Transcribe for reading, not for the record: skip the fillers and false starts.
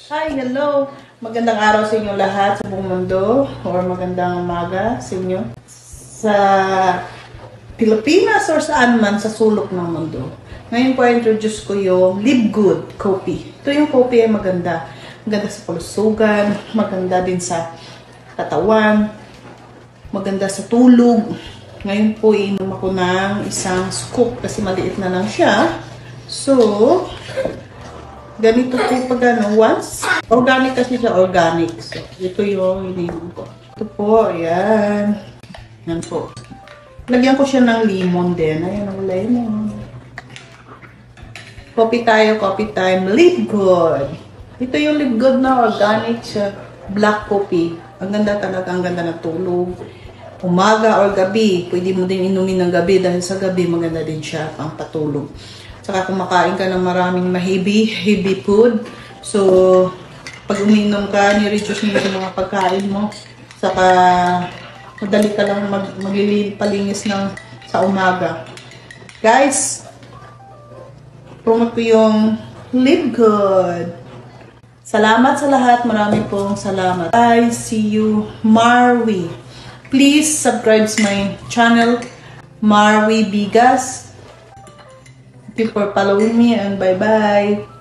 Hi, hello! Magandang araw sa inyo lahat sa buong mundo or magandang umaga sa inyo sa Pilipinas or saan man sa sulok ng mundo. Ngayon po, introduce ko yung Live Good Coffee. Ito yung coffee ay maganda. Maganda sa kalusugan, maganda din sa katawan, maganda sa tulog. Ngayon po, iinom ako ng isang scoop kasi maliit na lang siya. So, ganito po pag once. Organic kasi siya, organic. So, ito yung ininom ko. Ito po, ayan. Yan po. Lagyan ko siya ng lemon din. Ayan ang lemon. Coffee tayo, coffee time. Live Good. Ito yung Live Good na organic siya. Black coffee. Ang ganda talaga, ang ganda ng tulog. Umaga or gabi. Pwede mo din inumin ng gabi dahil sa gabi maganda din siya pang patulog. Saka kumakain ka ng maraming heavy food. So, pag uminom ka, ni-reduce mo yung mga pagkain mo. Saka, madali ka lang palinis sa umaga. Guys, promote ko yung Live Good. Salamat sa lahat. Marami pong salamat. Bye. See you. Marwi. Please subscribe to my channel, Marwi Bigas. Thank you for following me and bye-bye.